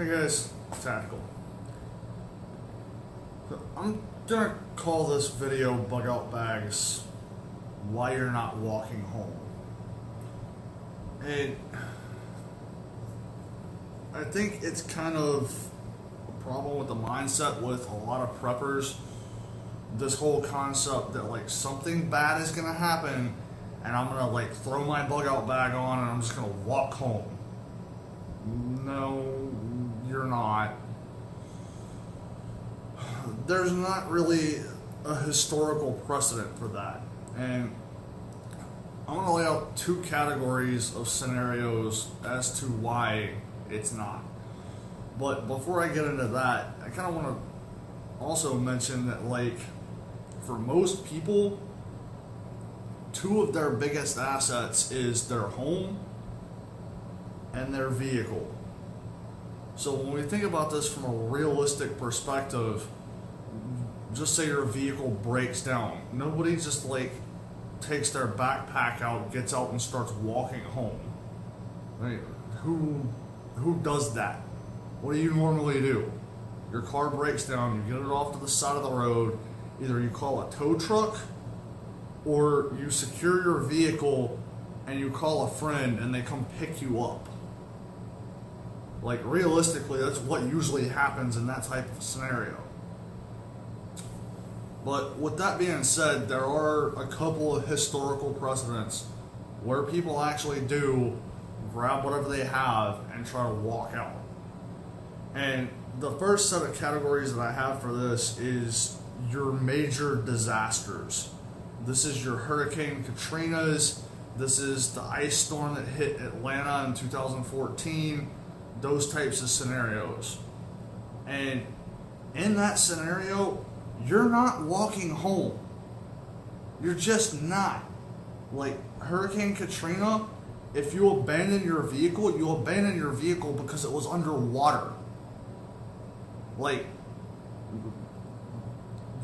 Hey guys, Tactical. So I'm gonna call this video Bug Out Bags Why You're Not Walking Home. And I think it's kind of a problem with the mindset with a lot of preppers. This whole concept that like something bad is gonna happen and I'm gonna like throw my bug out bag on and I'm just gonna walk home. No, you're not. There's not really a historical precedent for that. And I'm going to lay out two categories of scenarios as to why it's not. But before I get into that, I kind of want to also mention that, like, for most people, two of their biggest assets is their home and their vehicle. So when we think about this from a realistic perspective, just say your vehicle breaks down. Nobody just like takes their backpack out, gets out and starts walking home. Right? Who does that? What do you normally do? Your car breaks down, you get it off to the side of the road, either you call a tow truck or you secure your vehicle and you call a friend and they come pick you up. Like, realistically, that's what usually happens in that type of scenario. But with that being said, there are a couple of historical precedents where people actually do grab whatever they have and try to walk out. And the first set of categories that I have for this is your major disasters. This is your Hurricane Katrinas. This is the ice storm that hit Atlanta in 2014. Those types of scenarios. And in that scenario, you're not walking home. You're just not. Like Hurricane Katrina, if you abandon your vehicle because it was underwater. Like,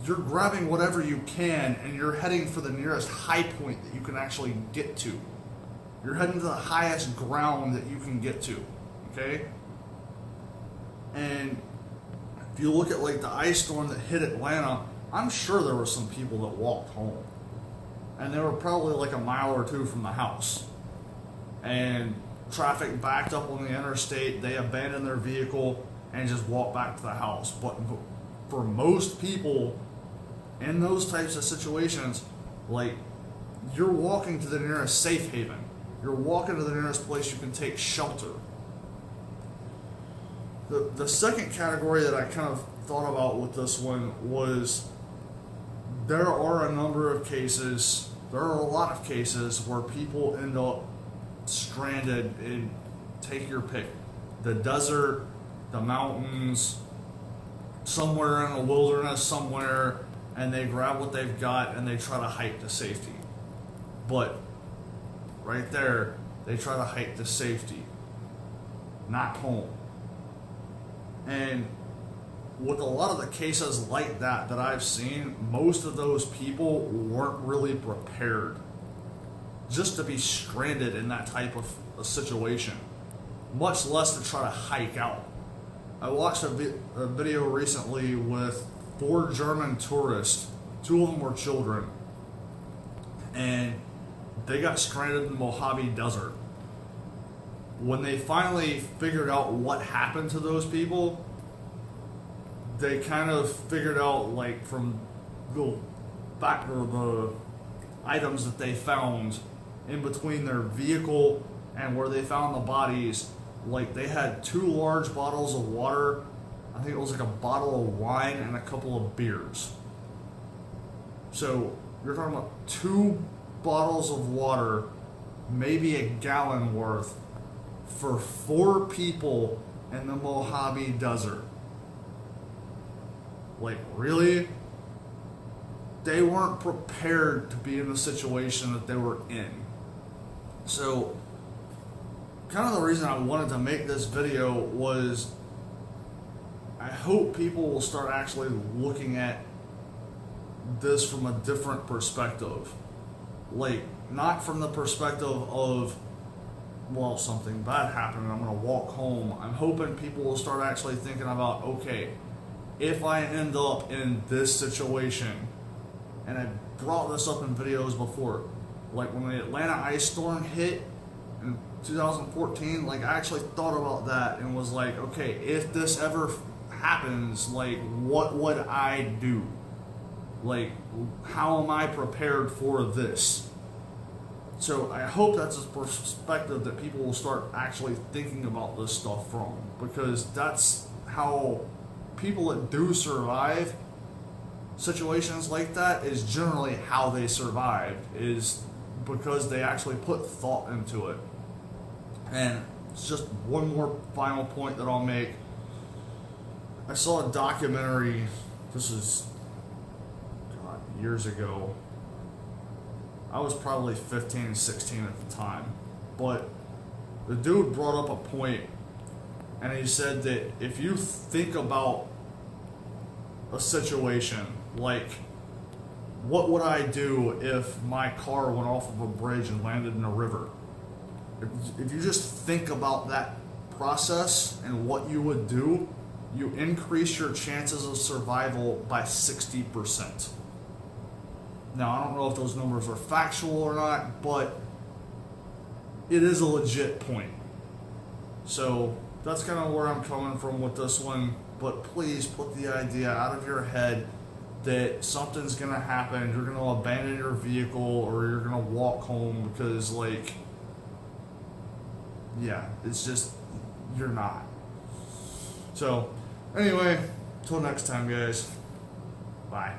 you're grabbing whatever you can and you're heading for the nearest high point that you can actually get to. You're heading to the highest ground that you can get to. Okay? And if you look at like the ice storm that hit Atlanta, I'm sure there were some people that walked home. And they were probably like a mile or two from the house. And traffic backed up on the interstate, they abandoned their vehicle and just walked back to the house. But for most people in those types of situations, like, you're walking to the nearest safe haven. You're walking to the nearest place you can take shelter. The second category that I kind of thought about with this one was there are a lot of cases where people end up stranded in, take your pick, the desert, the mountains, somewhere in the wilderness somewhere, and they grab what they've got and they try to hike to safety. But right there, they try to hike to safety, not home. And with a lot of the cases like that I've seen, most of those people weren't really prepared just to be stranded in that type of a situation, much less to try to hike out. I watched a video recently with 4 German tourists, 2 of them were children, and they got stranded in the Mojave Desert. When they finally figured out what happened to those people, they kind of figured out, like, from the items that they found in between their vehicle and where they found the bodies, like, they had 2 large bottles of water, I think it was like a bottle of wine and a couple of beers. So you're talking about 2 bottles of water, maybe a gallon worth, for 4 people in the Mojave Desert. Like, really? They weren't prepared to be in the situation that they were in. So, kind of the reason I wanted to make this video was I hope people will start actually looking at this from a different perspective. Like, not from the perspective of well, something bad happened and I'm going to walk home, I'm hoping people will start actually thinking about, okay, if I end up in this situation, and I brought this up in videos before, like when the Atlanta ice storm hit in 2014, like I actually thought about that and was like, okay, if this ever happens, like what would I do? Like, how am I prepared for this? So I hope that's a perspective that people will start actually thinking about this stuff from, because that's how people that do survive situations like that is generally how they survived, is because they actually put thought into it. And it's just one more final point that I'll make. I saw a documentary, this is years ago. I was probably 15, 16 at the time. But the dude brought up a point, and he said that if you think about a situation like, what would I do if my car went off of a bridge and landed in a river? If you just think about that process and what you would do, you increase your chances of survival by 60%. Now, I don't know if those numbers are factual or not, but it is a legit point. So that's kind of where I'm coming from with this one. But please put the idea out of your head that something's going to happen, you're going to abandon your vehicle, or you're going to walk home, because, like, yeah, it's just, you're not. So, anyway, till next time, guys. Bye.